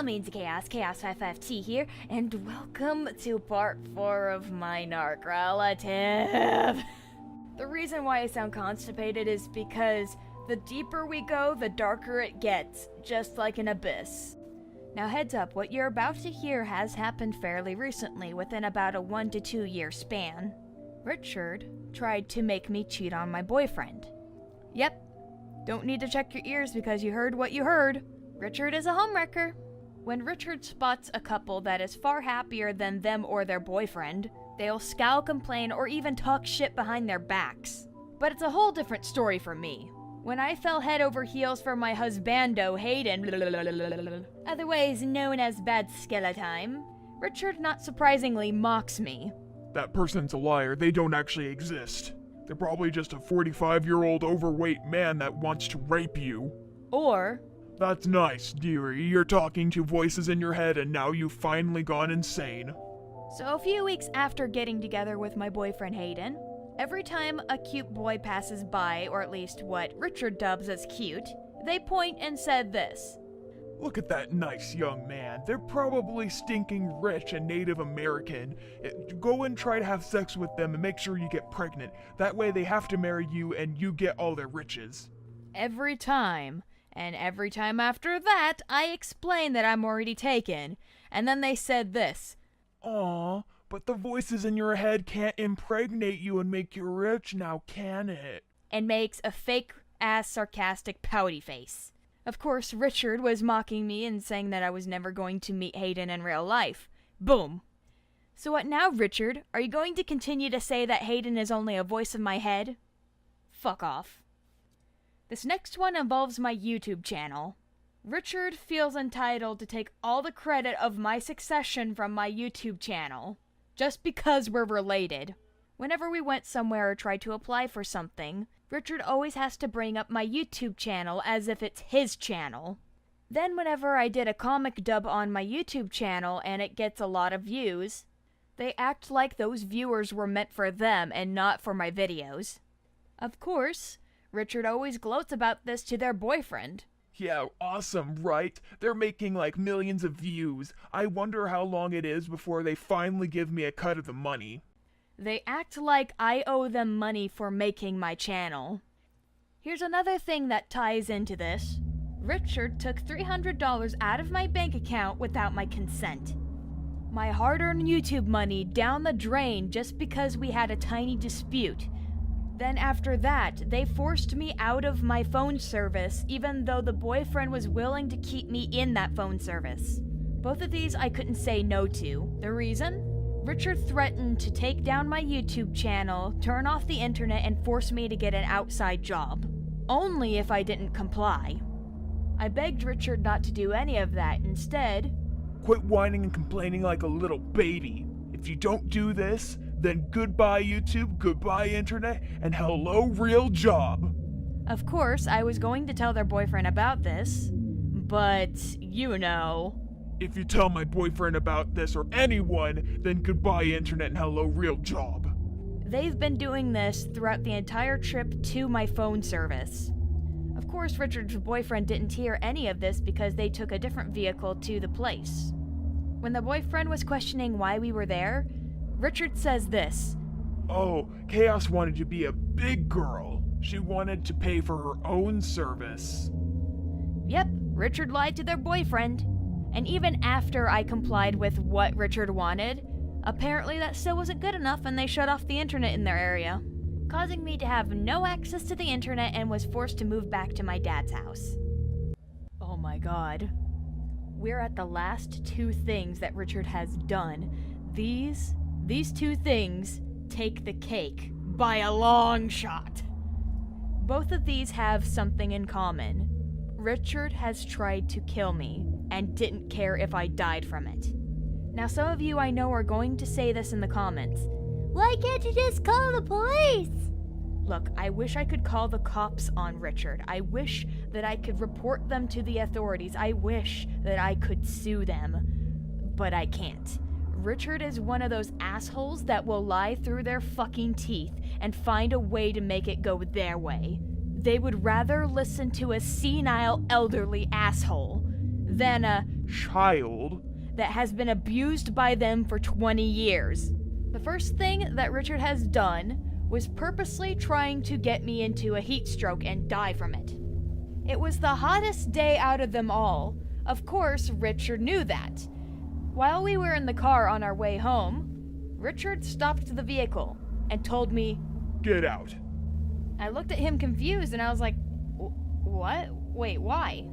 Means Chaos, Chaos55T here, and welcome to part 4 of my Narc relative. The reason why I sound constipated is because the deeper we go, the darker it gets, just like an abyss. Now heads up, what you're about to hear has happened fairly recently, within about a 1 to 2 year span. Richard tried to make me cheat on my boyfriend. Yep, don't need to check your ears because you heard what you heard. Richard is a homewrecker. When Richard spots a couple that is far happier than them or their boyfriend, they'll scowl, complain, or even talk shit behind their backs. But it's a whole different story for me. When I fell head over heels for my husbando, Hayden, otherwise known as Bad Skeletime, Richard not surprisingly mocks me. That person's a liar. They don't actually exist. They're probably just a 45-year-old overweight man that wants to rape you. Or, that's nice, dearie. You're talking to voices in your head and now you've finally gone insane. So a few weeks after getting together with my boyfriend Hayden, every time a cute boy passes by, or at least what Richard dubs as cute, they point and said this. Look at that nice young man. They're probably stinking rich and Native American. Go and try to have sex with them and make sure you get pregnant. That way they have to marry you and you get all their riches. Every time. And every time after that, I explain that I'm already taken. And then they said this. Aw, but the voices in your head can't impregnate you and make you rich now, can it? And makes a fake-ass sarcastic pouty face. Of course, Richard was mocking me and saying that I was never going to meet Hayden in real life. Boom. So what now, Richard? Are you going to continue to say that Hayden is only a voice of my head? Fuck off. This next one involves my YouTube channel. Richard feels entitled to take all the credit of my succession from my YouTube channel, just because we're related. Whenever we went somewhere or tried to apply for something, Richard always has to bring up my YouTube channel as if it's his channel. Then whenever I did a comic dub on my YouTube channel and it gets a lot of views, they act like those viewers were meant for them and not for my videos. Of course, Richard always gloats about this to their boyfriend. Yeah, awesome, right? They're making like millions of views. I wonder how long it is before they finally give me a cut of the money. They act like I owe them money for making my channel. Here's another thing that ties into this. Richard took $300 out of my bank account without my consent. My hard-earned YouTube money down the drain just because we had a tiny dispute. Then after that, they forced me out of my phone service, even though the boyfriend was willing to keep me in that phone service. Both of these I couldn't say no to. The reason? Richard threatened to take down my YouTube channel, turn off the internet, and force me to get an outside job. Only if I didn't comply. I begged Richard not to do any of that. Instead, quit whining and complaining like a little baby. If you don't do this, then goodbye YouTube, goodbye internet, and hello real job. Of course, I was going to tell their boyfriend about this, but you know. If you tell my boyfriend about this or anyone, then goodbye internet and hello real job. They've been doing this throughout the entire trip to my phone service. Of course, Richard's boyfriend didn't hear any of this because they took a different vehicle to the place. When the boyfriend was questioning why we were there, Richard says this. Oh, Chaos wanted to be a big girl. She wanted to pay for her own service. Yep, Richard lied to their boyfriend. And even after I complied with what Richard wanted, apparently that still wasn't good enough and they shut off the internet in their area, causing me to have no access to the internet and was forced to move back to my dad's house. Oh my god. We're at the last two things that Richard has done. These two things take the cake by a long shot. Both of these have something in common. Richard has tried to kill me and didn't care if I died from it. Now some of you I know are going to say this in the comments. Why can't you just call the police? Look, I wish I could call the cops on Richard. I wish that I could report them to the authorities. I wish that I could sue them. But I can't. Richard is one of those assholes that will lie through their fucking teeth and find a way to make it go their way. They would rather listen to a senile elderly asshole than a child that has been abused by them for 20 years. The first thing that Richard has done was purposely trying to get me into a heat stroke and die from it. It was the hottest day out of them all. Of course, Richard knew that. While we were in the car on our way home, Richard stopped the vehicle and told me, "Get out." I looked at him confused and I was like, what? Wait, why?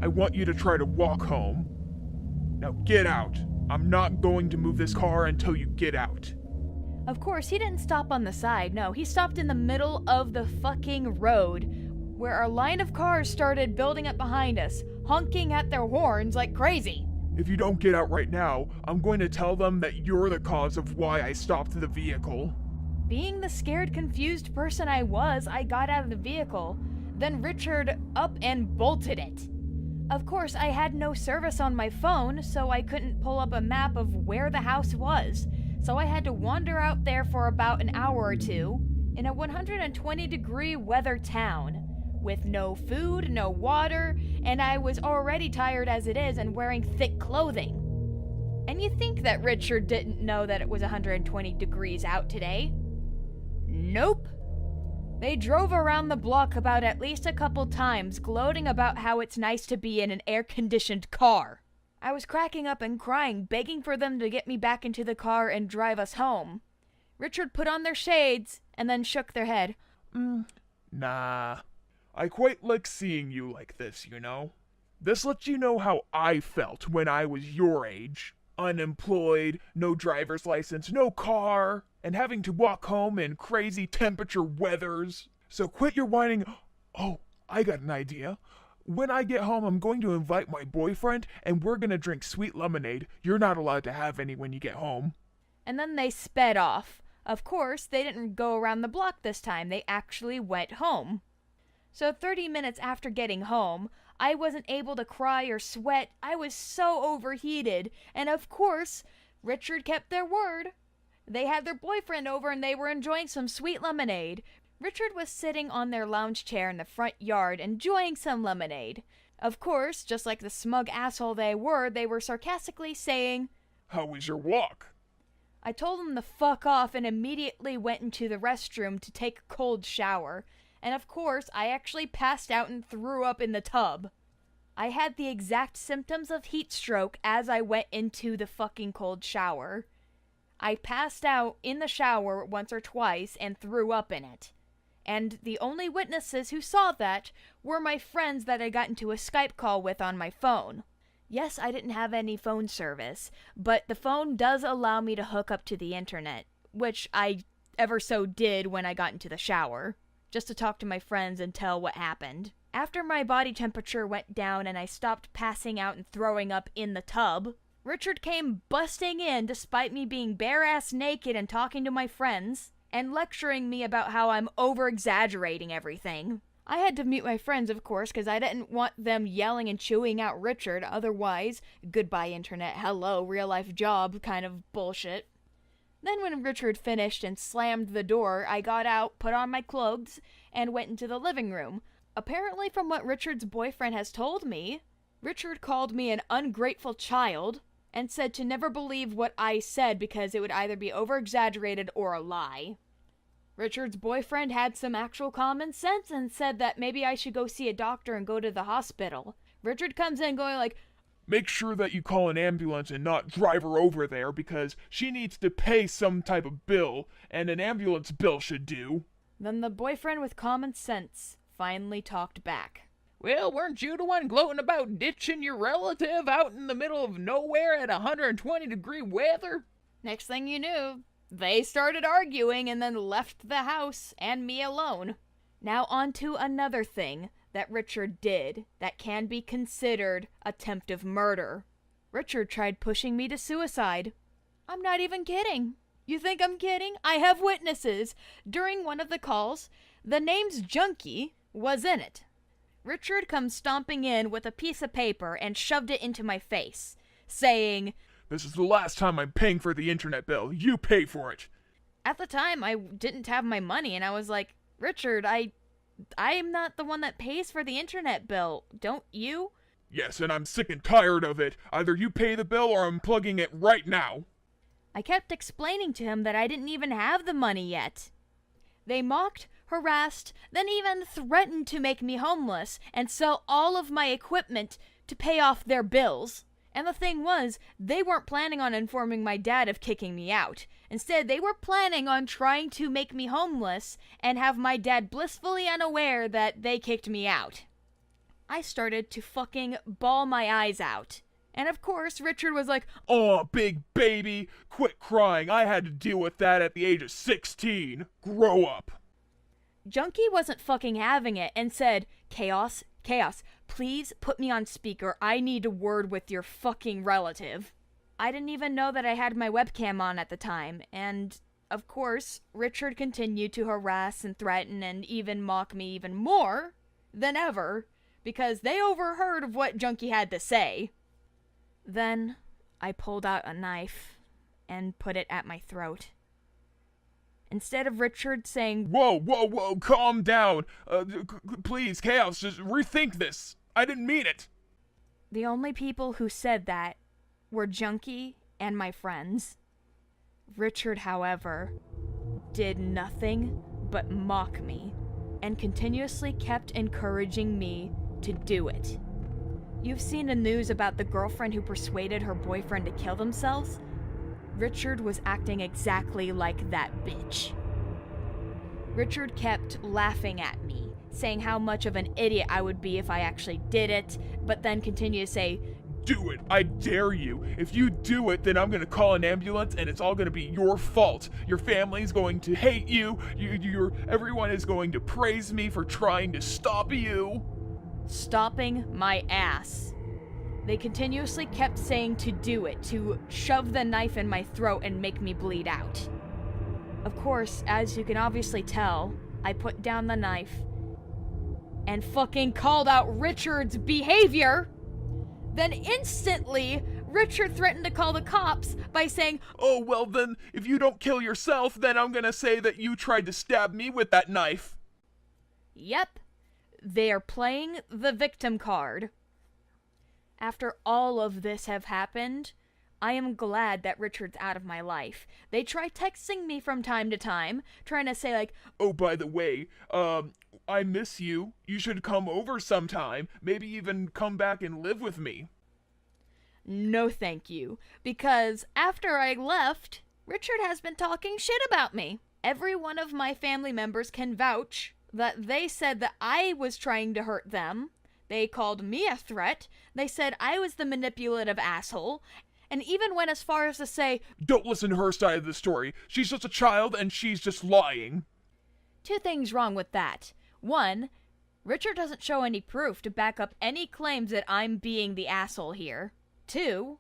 "I want you to try to walk home. Now get out. I'm not going to move this car until you get out." Of course, he didn't stop on the side. No, he stopped in the middle of the fucking road where our line of cars started building up behind us, honking at their horns like crazy. "If you don't get out right now, I'm going to tell them that you're the cause of why I stopped the vehicle." Being the scared, confused person I was, I got out of the vehicle. Then Richard up and bolted it. Of course, I had no service on my phone, so I couldn't pull up a map of where the house was. So I had to wander out there for about an hour or two in a 120-degree weather town with no food, no water, and I was already tired as it is and wearing thick clothing. And you think that Richard didn't know that it was 120 degrees out today? Nope. They drove around the block about at least a couple times, gloating about how it's nice to be in an air-conditioned car. I was cracking up and crying, begging for them to get me back into the car and drive us home. Richard put on their shades and then shook their head. Nah. I quite like seeing you like this, you know? This lets you know how I felt when I was your age. Unemployed, no driver's license, no car, and having to walk home in crazy temperature weathers. So quit your whining. Oh, I got an idea. When I get home, I'm going to invite my boyfriend, and we're gonna drink sweet lemonade. You're not allowed to have any when you get home. And then they sped off. Of course, they didn't go around the block this time. They actually went home. So 30 minutes after getting home, I wasn't able to cry or sweat. I was so overheated. And of course, Richard kept their word. They had their boyfriend over and they were enjoying some sweet lemonade. Richard was sitting on their lounge chair in the front yard enjoying some lemonade. Of course, just like the smug asshole they were sarcastically saying, "How was your walk?" I told them to fuck off and immediately went into the restroom to take a cold shower. And of course, I actually passed out and threw up in the tub. I had the exact symptoms of heat stroke as I went into the fucking cold shower. I passed out in the shower once or twice and threw up in it. And the only witnesses who saw that were my friends that I got into a Skype call with on my phone. Yes, I didn't have any phone service, but the phone does allow me to hook up to the internet, which I ever so did when I got into the shower, just to talk to my friends and tell what happened. After my body temperature went down and I stopped passing out and throwing up in the tub, Richard came busting in despite me being bare-ass naked and talking to my friends, and lecturing me about how I'm over-exaggerating everything. I had to mute my friends, of course, because I didn't want them yelling and chewing out Richard, otherwise, goodbye internet, hello, real-life job kind of bullshit. Then when Richard finished and slammed the door, I got out, put on my clothes, and went into the living room. Apparently, from what Richard's boyfriend has told me, Richard called me an ungrateful child, and said to never believe what I said because it would either be over-exaggerated or a lie. Richard's boyfriend had some actual common sense and said that maybe I should go see a doctor and go to the hospital. Richard comes in going like, "Make sure that you call an ambulance and not drive her over there because she needs to pay some type of bill, and an ambulance bill should do." Then the boyfriend with common sense finally talked back. "Well, weren't you the one gloating about ditching your relative out in the middle of nowhere at 120-degree weather?" Next thing you knew, they started arguing and then left the house and me alone. Now on to another thing that Richard did that can be considered attempt of murder. Richard tried pushing me to suicide. I'm not even kidding. You think I'm kidding? I have witnesses. During one of the calls, Thenamesjunkie was in it. Richard comes stomping in with a piece of paper and shoved it into my face, saying, "This is the last time I'm paying for the internet bill. You pay for it." At the time, I didn't have my money, and I was like, Richard, I am not the one that pays for the internet bill. Don't you? Yes, and I'm sick and tired of it. Either you pay the bill or I'm plugging it right now. I kept explaining to him that I didn't even have the money yet. They mocked, harassed, then even threatened to make me homeless and sell all of my equipment to pay off their bills. And the thing was, they weren't planning on informing my dad of kicking me out. Instead, they were planning on trying to make me homeless and have my dad blissfully unaware that they kicked me out. I started to fucking bawl my eyes out. And of course, Richard was like, "Aw, big baby, quit crying. I had to deal with that at the age of 16. Grow up." Junkie wasn't fucking having it and said, Chaos, please put me on speaker. I need a word with your fucking relative. I didn't even know that I had my webcam on at the time, and of course, Richard continued to harass and threaten and even mock me even more than ever, because they overheard of what Junkie had to say. Then I pulled out a knife and put it at my throat. Instead of Richard saying, Whoa, calm down. Please, Chaos, just rethink this. I didn't mean it. The only people who said that were Junkie and my friends. Richard, however, did nothing but mock me and continuously kept encouraging me to do it. You've seen the news about the girlfriend who persuaded her boyfriend to kill themselves? Richard was acting exactly like that bitch. Richard kept laughing at me, saying how much of an idiot I would be if I actually did it, but then continued to say, "Do it, I dare you. If you do it, then I'm gonna call an ambulance and it's all gonna be your fault. Your family's going to hate you. Everyone is going to praise me for trying to stop you." Stopping my ass. They continuously kept saying to do it, to shove the knife in my throat and make me bleed out. Of course, as you can obviously tell, I put down the knife and fucking called out Richard's behavior. Then instantly, Richard threatened to call the cops by saying, "Oh, well then, if you don't kill yourself, then I'm gonna say that you tried to stab me with that knife." Yep, they are playing the victim card. After all of this have happened, I am glad that Richard's out of my life. They try texting me from time to time, trying to say like, "Oh, by the way, I miss you. You should come over sometime. Maybe even come back and live with me." no thank you, because after I left, Richard has been talking shit about me. Every one of my family members can vouch that they said that I was trying to hurt them. They called me a threat. They said I was the manipulative asshole, and even went as far as to say, "Don't listen to her side of the story. She's just a child and she's just lying." Two things wrong with that. One, Richard doesn't show any proof to back up any claims that I'm being the asshole here. Two,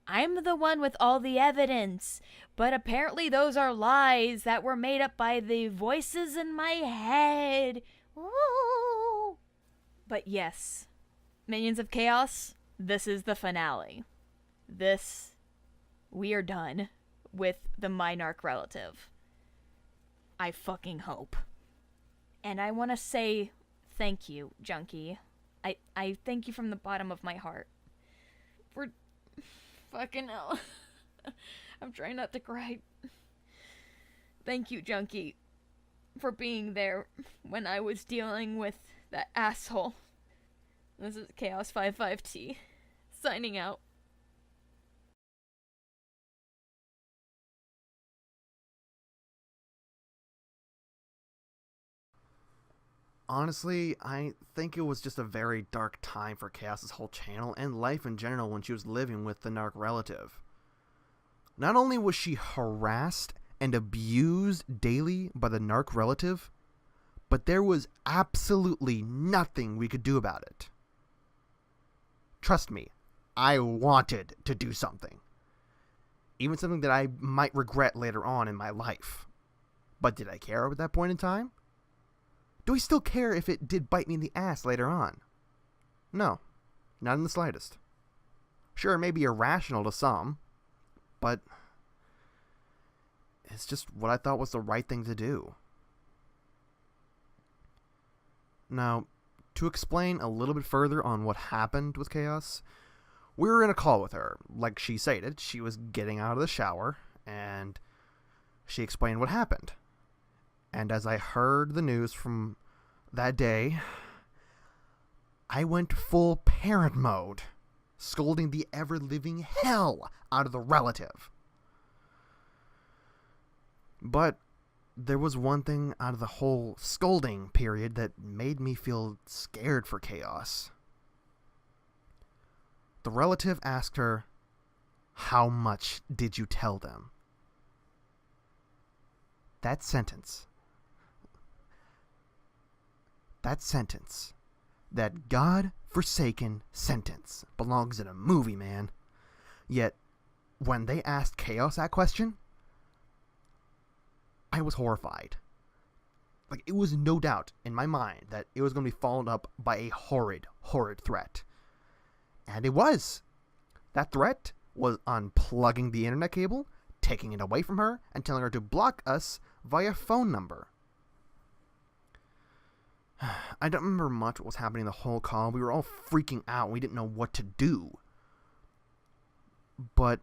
I'm the one with all the evidence, but apparently those are lies that were made up by the voices in my head. Ooh. But yes, Minions of Chaos, this is the finale. We are done with the My Narc relative. I fucking hope. And I want to say thank you, Junkie. I thank you from the bottom of my heart. For fucking hell. I'm trying not to cry. Thank you, Junkie, for being there when I was dealing with that asshole. This is Chaos55T, signing out. Honestly, I think it was just a very dark time for Chaos's whole channel and life in general when she was living with the Narc relative. Not only was she harassed and abused daily by the Narc relative, but there was absolutely nothing we could do about it. Trust me, I wanted to do something. Even something that I might regret later on in my life. But did I care at that point in time? Do I still care if it did bite me in the ass later on? No, not in the slightest. Sure, it may be irrational to some, but it's just what I thought was the right thing to do. Now, to explain a little bit further on what happened with Chaos, we were in a call with her. Like she stated, she was getting out of the shower, and she explained what happened. And as I heard the news from that day, I went full parent mode, scolding the ever-living hell out of the relative. But there was one thing out of the whole scolding period that made me feel scared for Chaos. The relative asked her, "How much did you tell them?" That sentence, that God-forsaken sentence, belongs in a movie, man. Yet, when they asked Chaos that question, I was horrified. Like, it was no doubt in my mind that it was going to be followed up by a horrid, horrid threat. And it was. That threat was unplugging the internet cable, taking it away from her, and telling her to block us via phone number. I don't remember much what was happening the whole call. We were all freaking out. We didn't know what to do. But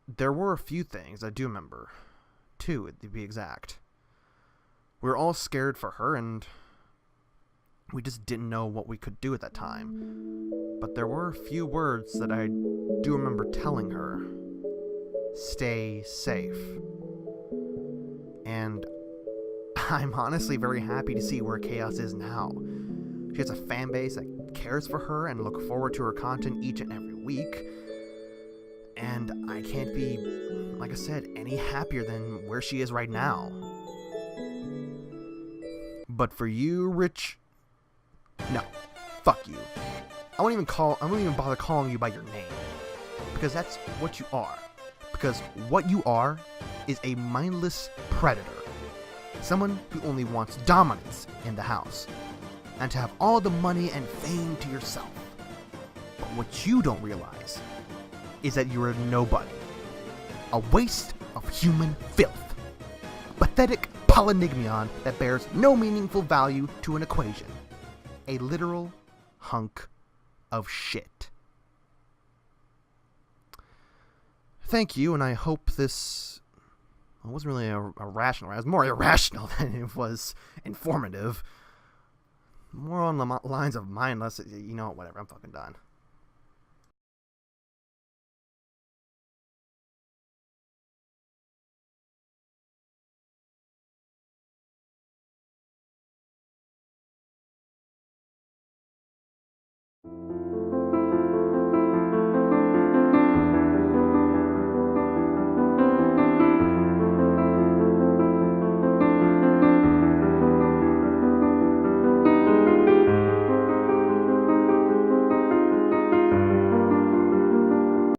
there were a few things I do remember. 2, to be exact. We were all scared for her, and we just didn't know what we could do at that time. But there were a few words that I do remember telling her. Stay safe. And I'm honestly very happy to see where Chaos is now. She has a fan base that cares for her and look forward to her content each and every week. And I can't be, like I said, any happier than where she is right now. But for you, Rich, no, fuck you. I won't even bother calling you by your name. Because that's what you are. Because what you are is a mindless predator. Someone who only wants dominance in the house. And to have all the money and fame to yourself. But what you don't realize is that you're a nobody. A waste of human filth. A pathetic polynigmion that bears no meaningful value to an equation. A literal hunk of shit. Thank you, and I hope this... Well, it wasn't really a rational. It was more irrational than it was informative. More on the lines of mindless. You know, whatever. I'm fucking done.